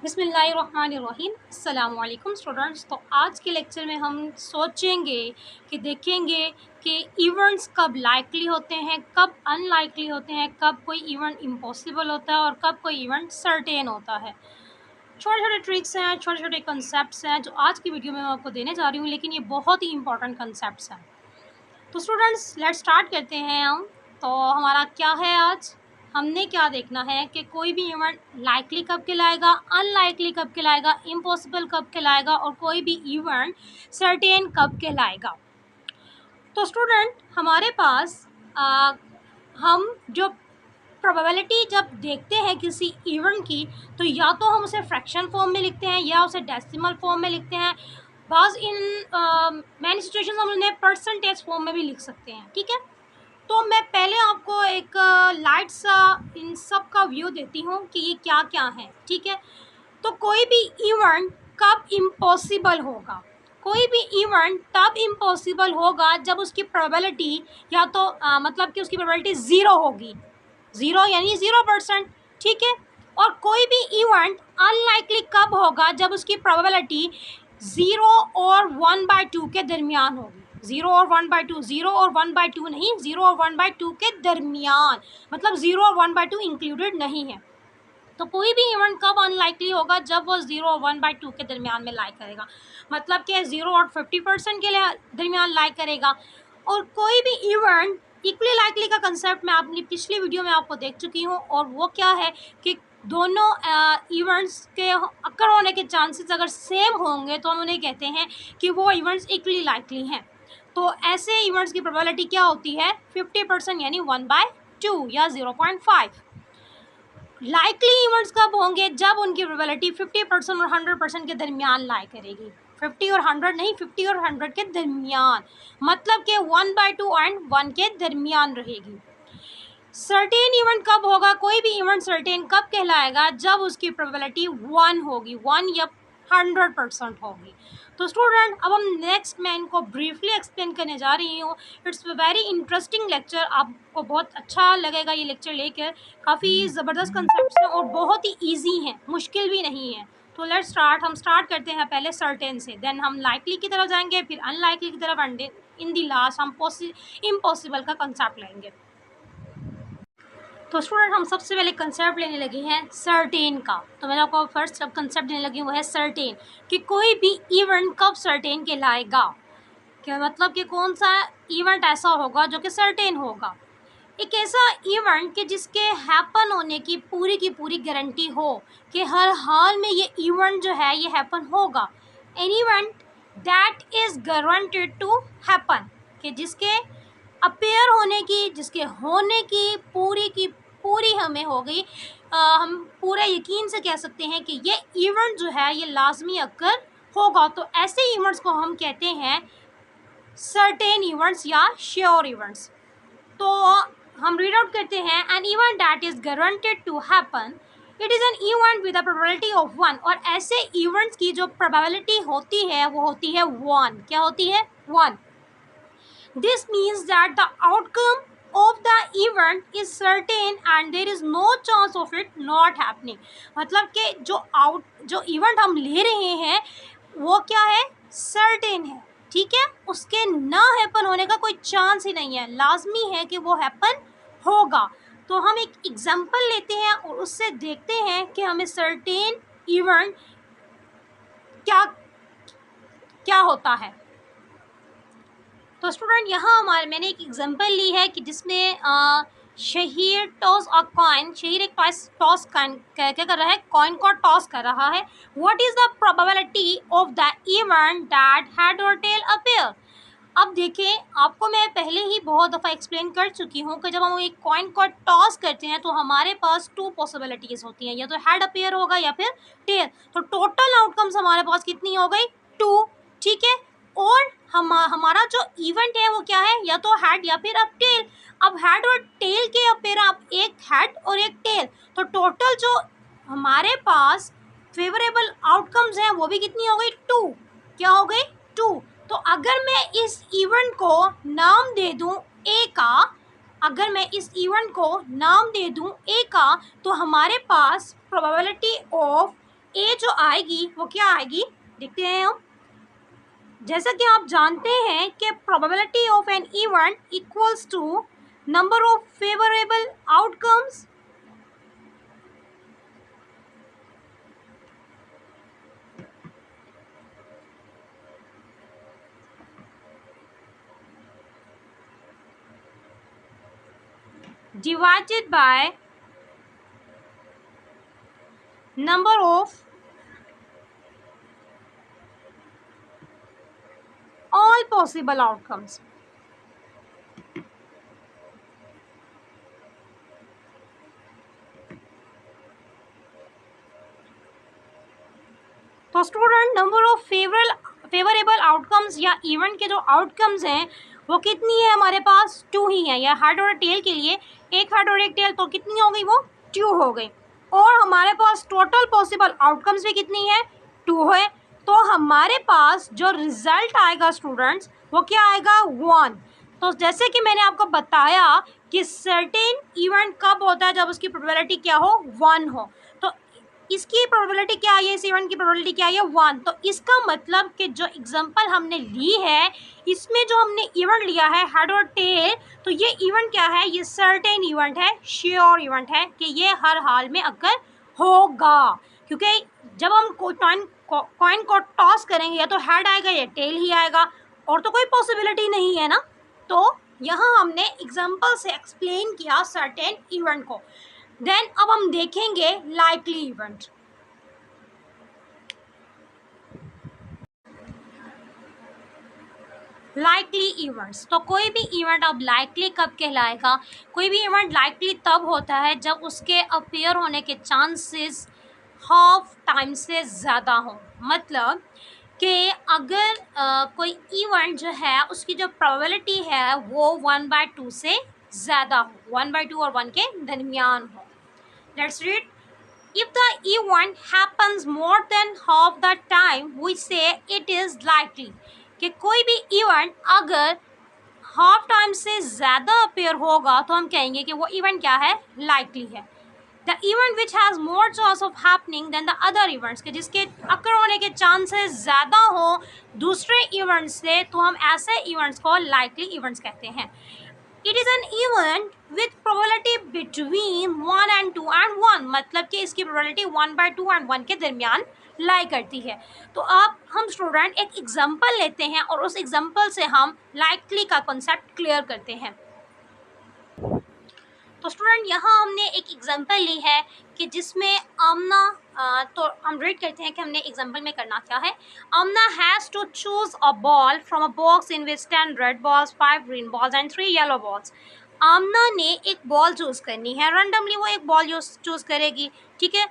बिस्मिल्लाहिर्रहमानिर्रहीम। अस्सलाम वालेकुम स्टूडेंट्स। तो आज के लेक्चर में हम सोचेंगे कि देखेंगे कि इवेंट्स कब लाइकली होते हैं, कब अनलाइकली होते हैं, कब कोई इवेंट इम्पॉसिबल होता है और कब कोई इवेंट सर्टेन होता है। छोटे छोटे ट्रिक्स हैं, छोटे छोटे कंसेप्ट्स हैं जो आज की वीडियो में मैं आपको देने जा रही हूँ, लेकिन ये बहुत ही इंपॉर्टेंट कंसेप्ट्स हैं। तो स्टूडेंट्स लेट्स स्टार्ट करते हैं हम। तो हमारा क्या है आज, हमने क्या देखना है कि कोई भी इवेंट लाइकली कब कहलाएगा, अनलाइकली कब कहलाएगा, इम्पॉसिबल कब कहलाएगा और कोई भी इवेंट सर्टेन कब कहलाएगा। तो स्टूडेंट हमारे पास हम जो प्रोबेबिलिटी जब देखते हैं किसी इवेंट की, तो या तो हम उसे फ्रैक्शन फॉर्म में लिखते हैं या उसे डेसिमल फॉर्म में लिखते हैं। बाज़ इन मैनी सिचुएशंस हम उन्हें परसेंटेज फॉर्म में भी लिख सकते हैं। ठीक है, तो मैं पहले आपको एक लाइट सा इन सब का व्यू देती हूँ कि ये क्या क्या है। ठीक है, तो कोई भी इवेंट कब इम्पॉसिबल होगा, कोई भी इवेंट तब इम्पॉसिबल होगा जब उसकी प्रोबेबिलिटी या तो मतलब कि उसकी प्रोबेबिलिटी ज़ीरो होगी, ज़ीरो यानी 0%। ठीक है, और कोई भी इवेंट अनलाइकली कब होगा, जब उसकी प्रोबेबिलिटी 0 और 1/2 के दरमियान होगी। 0 और 1/2, 0 और 1/2 नहीं, 0 और 1/2 के दरमियान, मतलब 0 और 1/2 इंक्लूडेड नहीं है। तो कोई भी इवेंट कब अनलाइकली होगा, जब वो 0 और 1/2 के दरमियान में लाइक करेगा, मतलब कि 0 और 50% के लिए दरमियान लाइक करेगा। और कोई भी इवेंट इक्वली लाइकली का कंसेप्ट मैं अपनी पिछली वीडियो में आपको देख चुकी हूँ, और वो क्या है कि दोनों इवेंट्स के अक्कर होने के चांसेस अगर सेम होंगे तो हम उन्हें कहते हैं कि वो इवेंट्स इक्वली लाइकली हैं। तो ऐसे इवेंट्स की प्रोबेबिलिटी क्या होती है, 50% यानी 1/2 या 0.5। लाइकली इवेंट्स कब होंगे, जब उनकी प्रोबेबिलिटी 50% और 100% के दरमियान लाई करेगी। 50 और 100 नहीं, 50 और 100 के दरमियान, मतलब कि 1/2 एंड 1 के दरमियान रहेगी। सर्टेन इवेंट कब होगा, कोई भी इवेंट सर्टेन कब कहलाएगा, जब उसकी प्रोबेबिलिटी 1 होगी, 1 या 100% होगी। तो स्टूडेंट अब हम नेक्स्ट मैं इनको ब्रीफली एक्सप्लेन करने जा रही हूँ। इट्स वेरी इंटरेस्टिंग लेक्चर, आपको बहुत अच्छा लगेगा ये लेक्चर लेकर। काफ़ी ज़बरदस्त कंसेप्ट्स हैं और बहुत ही ईजी हैं, मुश्किल भी नहीं है। तो लेट्स स्टार्ट, हम स्टार्ट करते हैं पहले सर्टेन से, देन हम लाइकली की तरफ जाएंगे, फिर अनलाइकली की तरफ, एंड इन दी लास्ट हम इम्पॉसिबल का कंसेप्ट लेंगे। तो स्टूडेंट हम सबसे पहले कंसेप्ट लेने लगे हैं सर्टेन का। तो मैं आपको फर्स्ट जब कंसेप्ट देने लगी हूँ वो है सर्टेन, कि कोई भी इवेंट कब सर्टेन कहलाएगा, क्या मतलब कि कौन सा इवेंट ऐसा होगा जो कि सर्टेन होगा। एक ऐसा इवेंट कि जिसके हैपन होने की पूरी गारंटी हो कि हर हाल में ये इवेंट जो है ये हैपन होगा। An event that is guaranteed to happen, कि जिसके अपेयर होने की, जिसके होने की पूरी हमें हो गई, हम पूरे यकीन से कह सकते हैं कि ये इवेंट जो है ये लाजमी अक्कर होगा। तो ऐसे इवेंट्स को हम कहते हैं सर्टेन इवेंट्स या श्योर इवेंट्स। तो हम रीड आउट करते हैं, an event that is guaranteed to happen, it is an event with a probability of 1। और ऐसे इवेंट्स की जो प्रोबेबिलिटी होती है वो होती है 1। क्या होती है? 1। This means that the outcome of the event is certain and there is no chance of it not happening। मतलब कि जो इवेंट हम ले रहे हैं वो क्या है? सर्टेन है। ठीक है, उसके ना हैपन होने का कोई चांस ही नहीं है, लाजमी है कि वो हैपन होगा। तो हम एक एग्जांपल लेते हैं और उससे देखते हैं कि हमें सर्टेन इवेंट क्या क्या होता है। तो स्टूडेंट यहाँ मैंने एक एग्जांपल ली है कि जिसमें शहीर टॉस अ कॉइन, शहीर एक टॉस क्या कर रहा है? कॉइन को टॉस कर रहा है। What is the probability of the event that head और टेल अपेयर। अब देखें, आपको मैं पहले ही बहुत दफ़ा एक्सप्लेन कर चुकी हूँ कि जब हम एक कॉइन को टॉस करते हैं तो हमारे पास 2 पॉसिबिलिटीज़ होती हैं, या तो हेड अपेयर होगा या फिर टेल। तो टोटल आउटकम्स हमारे पास कितनी हो गई? 2। ठीक है, और हमारा जो इवेंट है वो क्या है? या तो हेड या फिर अब टेल। अब हेड और टेल के अपेयर, अब एक हेड और एक टेल, तो टोटल जो हमारे पास फेवरेबल आउटकम्स हैं वो भी कितनी हो गई? 2। क्या हो गई? 2। तो अगर मैं इस इवेंट को नाम दे दूं ए का, अगर मैं इस इवेंट को नाम दे दूं ए का, तो हमारे पास प्रोबेबिलिटी ऑफ ए जो आएगी वो क्या आएगी, देखते हैं हम। जैसा कि आप जानते हैं कि probability of an event equals to number of favourable outcomes divided by number of all possible outcomes। तो student number of favourable outcomes या इवेंट के जो आउटकम्स हैं वो कितनी है हमारे पास, 2 ही है। या हेड और टेल के लिए एक हेड और एक टेल, तो कितनी हो गई वो 2 हो गई। और हमारे पास टोटल पॉसिबल आउटकम्स भी कितनी है, 2 है। तो हमारे पास जो रिजल्ट आएगा स्टूडेंट्स वो क्या आएगा, 1। तो जैसे कि मैंने आपको बताया कि सर्टेन इवेंट कब होता है, जब उसकी प्रोबेबिलिटी क्या हो, 1 हो। तो इसकी प्रोबेबिलिटी क्या है, इस इवेंट की प्रोबेबिलिटी क्या है, 1। तो इसका मतलब कि जो एग्जांपल हमने ली है इसमें जो हमने इवेंट लिया है हेड और टेल, तो ये इवेंट क्या है, ये सर्टेन इवेंट है, श्योर इवेंट है कि ये हर हाल में अगर होगा। क्योंकि जब हम कॉइन को टॉस करेंगे या तो हेड आएगा या टेल ही आएगा, और तो कोई पॉसिबिलिटी नहीं है ना। तो यहाँ हमने एग्जाम्पल से एक्सप्लेन किया सर्टेन इवेंट को। देन अब हम देखेंगे लाइकली इवेंट। लाइकली इवेंट्स, तो कोई भी इवेंट अब लाइकली कब कहलाएगा, कोई भी इवेंट लाइकली तब होता है जब उसके अपीयर होने के चांसेस हाफ टाइम से ज़्यादा हो। मतलब कि अगर कोई इवेंट जो है उसकी जो प्रोबेबिलिटी है वो 1/2 से ज़्यादा हो, 1/2 और 1 के दरमियान हो। Let's read, if the event happens more than half the time we say it is likely। कि कोई भी इवेंट अगर हाफ टाइम से ज़्यादा अपेयर होगा तो हम कहेंगे कि वो इवेंट क्या है, लाइकली है। The event which has more chance of happening than the other events, के जिसके अकर होने के चांसेस ज़्यादा हो दूसरे इवेंट्स से, तो हम ऐसे इवेंट्स को लाइकली इवेंट्स कहते हैं। It is an event with probability between 1 and 2 and 1, मतलब कि इसकी प्रोबेबिलिटी 1/2 and 1 के दरमियान लाई करती है। तो अब हम स्टूडेंट एक एग्जांपल लेते हैं और उस एग्जांपल से हम लाइकली का कॉन्सेप्ट क्लियर करते हैं। तो स्टूडेंट यहाँ हमने एक एग्जांपल ली है कि जिसमें आमना, तो हम रीड करते हैं कि हमने एग्जांपल में करना क्या है। Amna has to choose a ball from a box in which 10 red balls, 5 green balls and 3 yellow balls. Amna ने एक बॉल चूज़ करनी है, रैंडमली वो एक बॉल चूज़ करेगी, ठीक है।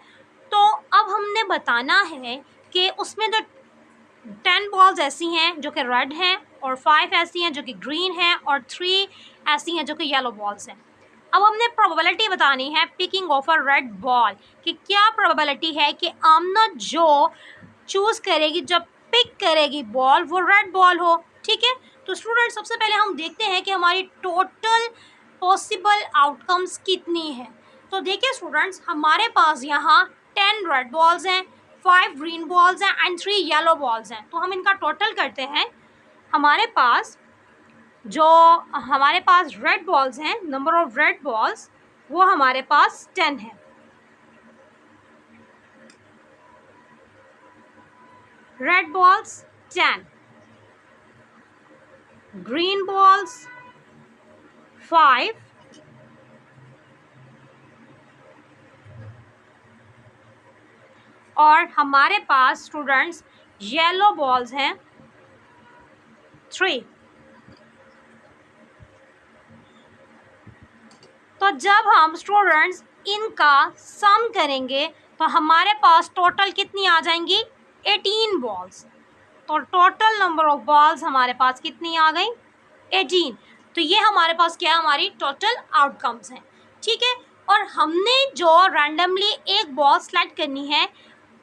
तो अब हमने बताना है कि उसमें जो 10 बॉल्स ऐसी हैं जो कि रेड हैं, और 5 ऐसी हैं जो कि ग्रीन हैं, और 3 ऐसी हैं जो कि येलो बॉल्स हैं। अब हमने प्रोबेबिलिटी बतानी है picking of a red ball, कि क्या प्रोबेबिलिटी है कि आमना जो चूज़ करेगी, जब पिक करेगी बॉल, वो रेड बॉल हो, ठीक है। तो स्टूडेंट सबसे पहले हम देखते हैं कि हमारी टोटल पॉसिबल आउटकम्स कितनी है। तो देखिए स्टूडेंट्स, हमारे पास यहाँ 10 रेड बॉल्स हैं, 5 ग्रीन बॉल्स हैं एंड 3 येलो बॉल्स हैं। तो हम इनका टोटल करते हैं। हमारे पास रेड बॉल्स हैं, नंबर ऑफ रेड बॉल्स वो हमारे पास 10 है। रेड बॉल्स 10, ग्रीन बॉल्स 5, और हमारे पास स्टूडेंट्स येलो बॉल्स हैं 3। तो जब हम स्टूडेंट्स इनका सम करेंगे तो हमारे पास टोटल कितनी आ जाएंगी, 18 बॉल्स। तो टोटल नंबर ऑफ बॉल्स हमारे पास कितनी आ गई, 18। तो ये हमारे पास क्या है, हमारी टोटल आउटकम्स हैं, ठीक है। और हमने जो रैंडमली एक बॉल सेलेक्ट करनी है,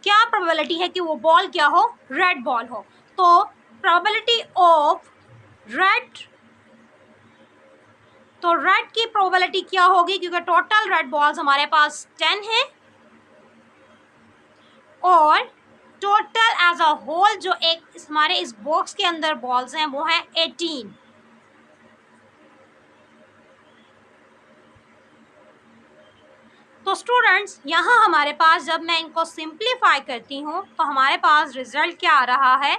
क्या प्रोबेबिलिटी है कि वो बॉल क्या हो, रेड बॉल हो। तो प्रोबेबिलिटी ऑफ रेड, तो रेड की प्रोबेबिलिटी क्या होगी, क्योंकि टोटल रेड बॉल्स हमारे पास 10 है, और टोटल एज अ होल जो एक हमारे इस बॉक्स के अंदर बॉल्स हैं वो है 18। तो स्टूडेंट्स यहाँ हमारे पास जब मैं इनको सिंप्लीफाई करती हूँ तो हमारे पास रिजल्ट क्या आ रहा है,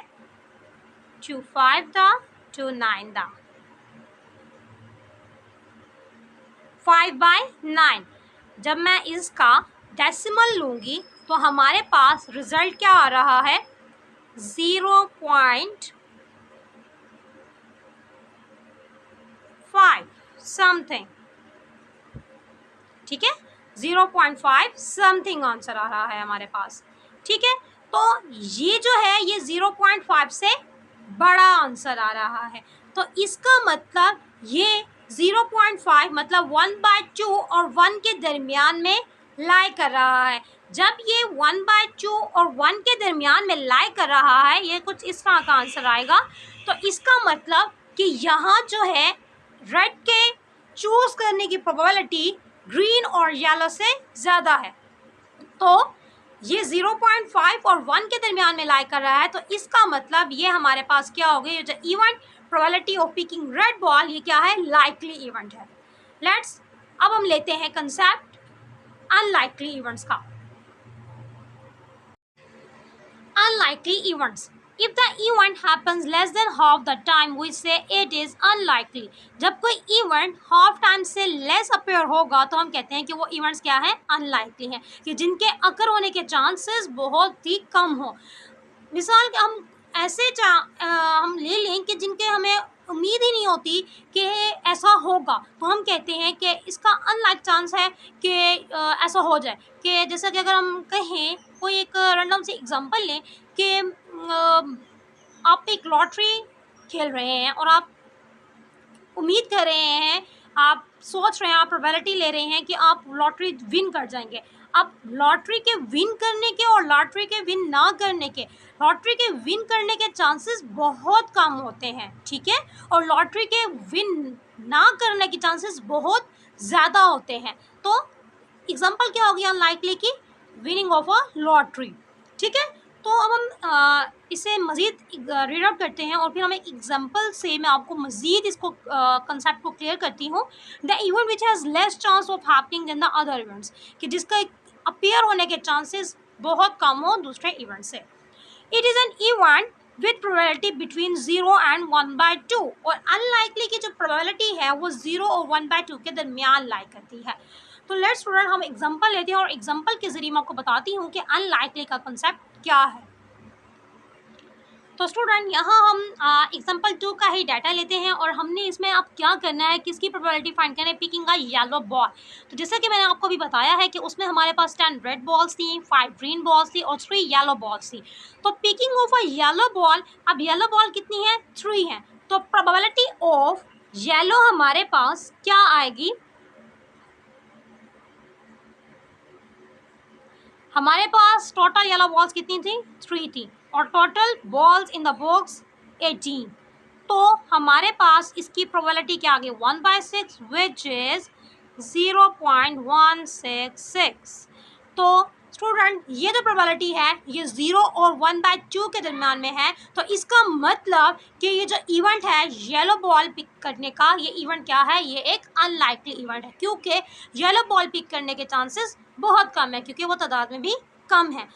2 5 दा 2 9 दा 5/9। जब मैं इसका डेसिमल लूँगी तो हमारे पास रिजल्ट क्या आ रहा है, 0.5 समथिंग। ठीक है, 0.5 समथिंग आंसर आ रहा है हमारे पास। ठीक है, तो ये जो है ये 0.5 से बड़ा आंसर आ रहा है। तो इसका मतलब ये 0.5 मतलब 1/2 और 1 के दरमियान में लाई कर रहा है। जब ये 1/2 और 1 के दरमियान में लाई कर रहा है, ये कुछ इस तरह का आंसर आएगा। तो इसका मतलब कि यहाँ जो है रेड के चूज करने की प्रोबेबिलिटी ग्रीन और येलो से ज़्यादा है। तो ये 0.5 और 1 के दरमियान में लाई कर रहा है, तो इसका मतलब ये हमारे पास क्या हो गई, ये जो event probability of picking red ball, ये क्या है, लाइकली इवेंट है। लेट्स अब हम लेते हैं कंसेप्ट अनलाइकली इवेंट्स का। Unlikely events, if the event happens less than half the time we say it is unlikely। जब कोई इवेंट हाफ टाइम से लेस अपीयर होगा तो हम कहते हैं कि वो इवेंट्स क्या है, अनलाइकली हैं, कि जिनके अकर होने के चांसेस बहुत ही कम हो। मिसाल के हम ऐसे हम ले लें कि जिनके हमें उम्मीद ही नहीं होती कि ऐसा होगा, तो हम कहते हैं कि इसका अनलाइक चांस है कि ऐसा हो जाए। कि जैसा कि अगर हम कहें, कोई एक रैंडम सी एग्जांपल लें कि आप एक लॉटरी खेल रहे हैं और आप उम्मीद कर रहे हैं, आप सोच रहे हैं, आप प्रोबेबिलिटी ले रहे हैं कि आप लॉटरी विन कर जाएंगे। अब लॉटरी के विन करने के और लॉटरी के विन ना करने के, लॉटरी के विन करने के चांसेस बहुत कम होते हैं। ठीक है, और लॉटरी के विन ना करने के चांसेस बहुत ज़्यादा होते हैं। तो एग्जांपल क्या होगी अनलाइकली की, विनिंग ऑफ अ लॉटरी। ठीक है, तो अब हम इसे मज़ीद रीड आउट करते हैं और फिर हम एक एग्जांपल से मैं आपको मज़ीद इसको कंसेप्ट को क्लियर करती हूँ। The event which has less chance of happening than the other events, कि जिसका अपीयर होने के चांसेस बहुत कम हो दूसरे इवेंट से। It is an event with probability between 0 and 1/2, और अनलाइकली की जो प्रोबेबिलिटी है वो 0 और 1/2 के दरमियान लाई करती है। तो लेट्स स्टूडेंट हम एग्जांपल लेते हैं और एग्जांपल के ज़रिए मैं आपको बताती हूँ कि अनलाइकली का कंसेप्ट क्या है। तो स्टूडेंट यहाँ हम एग्जांपल 2 का ही डाटा लेते हैं और हमने इसमें अब क्या करना है, किसकी प्रोबेबिलिटी फाइंड करना है, पिकिंग का येलो बॉल। तो जैसा कि मैंने आपको अभी बताया है कि उसमें हमारे पास 10 रेड बॉल्स थी, 5 ग्रीन बॉल्स थी और 3 येलो बॉल्स थी। तो picking of a yellow ball, अब येलो बॉल कितनी है, 3 है। तो प्रोबेबिलिटी ऑफ येलो हमारे पास क्या आएगी, हमारे पास टोटल येलो बॉल्स कितनी थी, 3 थी, और total balls in the box 18। तो हमारे पास इसकी प्रोबेबिलिटी क्या आ गई, 1/6 विच इज़ 0.166। तो स्टूडेंट ये जो प्रोबेबिलिटी है ये 0 और 1/2 के दरमियान में है। तो इसका मतलब कि ये जो इवेंट है येलो बॉल पिक करने का, ये इवेंट क्या है, ये एक अनलाइकली इवेंट है, क्योंकि येलो बॉल पिक करने के चांसेस बहुत कम है, क्योंकि वो तादाद में भी कम है।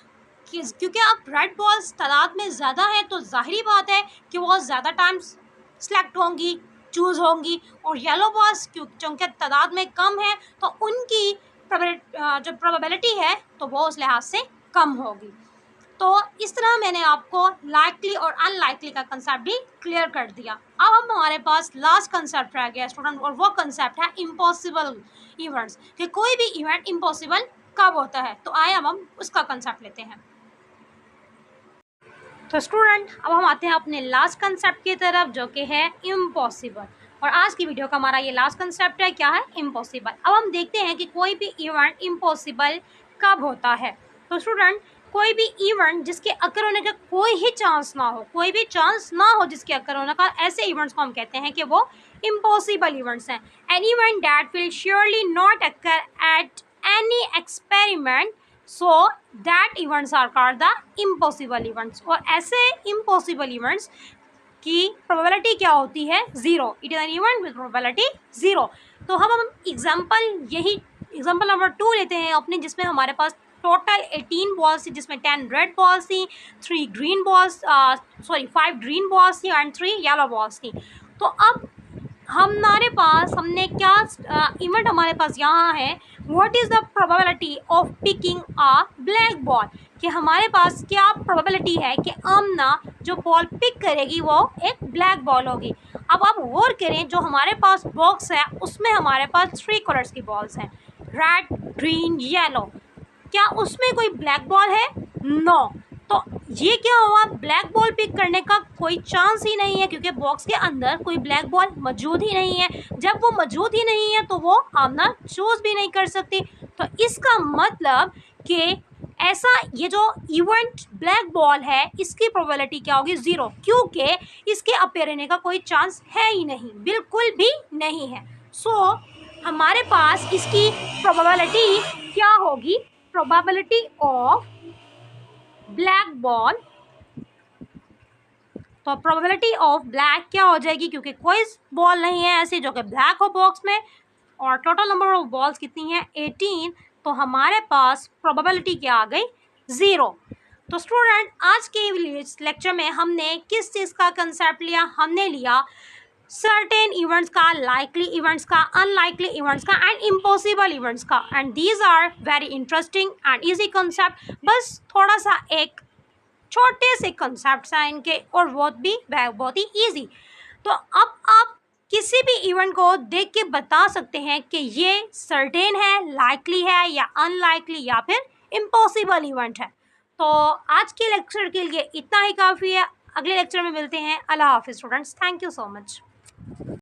क्योंकि अब रेड बॉल्स तादाद में ज़्यादा है तो जाहिरी बात है कि वो ज़्यादा टाइम सेलेक्ट होंगी, चूज़ होंगी, और येलो बॉल्स क्योंकि तादाद में कम है तो उनकी जो प्रोबेबिलिटी है तो वो उस लिहाज से कम होगी। तो इस तरह मैंने आपको लाइकली और अनलाइकली का कंसेप्ट भी क्लियर कर दिया। अब हम हमारे पास लास्ट कंसेप्ट रह गया स्टूडेंट, और वो कंसेप्ट है इम्पॉसिबल इवेंट्स, कि कोई भी इवेंट इम्पॉसिबल कब होता है। तो आए अब हम उसका कंसेप्ट लेते हैं। तो स्टूडेंट अब हम आते हैं अपने लास्ट कंसेप्ट की तरफ, जो कि है इम्पॉसिबल। और आज की वीडियो का हमारा ये लास्ट कंसेप्ट है, क्या है, इम्पॉसिबल। अब हम देखते हैं कि कोई भी इवेंट इम्पॉसिबल कब होता है। तो स्टूडेंट कोई भी इवेंट जिसके अकर होने का कोई ही चांस ना हो, कोई भी चांस ना हो जिसके अकर होने का, ऐसे इवेंट्स को हम कहते हैं कि वो इम्पॉसिबल इवेंट्स हैं। An event that will surely not occur at any experiment so that events are called the impossible events. और ऐसे इम्पॉसिबल इवेंट्स की प्रोबेबिलिटी क्या होती है? Zero. It is an event with probability zero. तो हम example number 2 लेते हैं अपने, जिसमें हमारे पास टोटल 18 बॉल्स थी, जिसमें 10 रेड बॉल्स थी, 5 ग्रीन बॉल्स थी एंड 3 येलो बॉल्स थी। तो अब हमने क्या इवेंट हमारे पास यहाँ है, what is the probability of picking a black ball, कि हमारे पास क्या प्रोबेबिलिटी है कि आमना जो बॉल पिक करेगी वो एक ब्लैक बॉल होगी। अब आप गौर करें, जो हमारे पास बॉक्स है उसमें हमारे पास 3 कलर्स की बॉल्स हैं, रेड, ग्रीन, येलो। क्या उसमें कोई ब्लैक बॉल है? नो। तो ये क्या हुआ, ब्लैक बॉल पिक करने का कोई चांस ही नहीं है, क्योंकि बॉक्स के अंदर कोई ब्लैक बॉल मौजूद ही नहीं है। जब वो मौजूद ही नहीं है तो वो आमना चूज भी नहीं कर सकती। तो इसका मतलब कि ऐसा ये जो इवेंट ब्लैक बॉल है इसकी प्रोबेबिलिटी क्या होगी? ज़ीरो, क्योंकि इसके अपीयर होने का कोई चांस है ही नहीं, बिल्कुल भी नहीं है। सो हमारे पास इसकी प्रोबेबिलिटी क्या होगी? प्रोबेबिलिटी ऑफ ब्लैक बॉल, तो प्रोबेबिलिटी ऑफ ब्लैक क्या हो जाएगी, क्योंकि कोई बॉल नहीं है ऐसी जो कि ब्लैक हो बॉक्स में, और टोटल नंबर ऑफ बॉल्स कितनी है? 18। तो हमारे पास प्रोबेबिलिटी क्या आ गई? ज़ीरो। तो स्टूडेंट, आज के लेक्चर में हमने किस चीज़ का कंसेप्ट लिया? हमने लिया सर्टेन इवेंट्स का, लाइकली इवेंट्स का, अनलाइकली इवेंट्स का एंड इम्पॉसिबल इवेंट्स का। And these are very interesting and easy concept. बस थोड़ा सा एक छोटे से कंसेप्ट हैं इनके, और बहुत ही ईजी। तो अब आप किसी भी इवेंट को देख के बता सकते हैं कि ये सर्टेन है, लाइकली है, या अनलाइकली, या फिर इम्पॉसिबल इवेंट है। तो आज के लेक्चर के लिए इतना ही काफ़ी है। अगले लेक्चर में मिलते हैं। अल्लाह हाफिज़ students, thank you so much.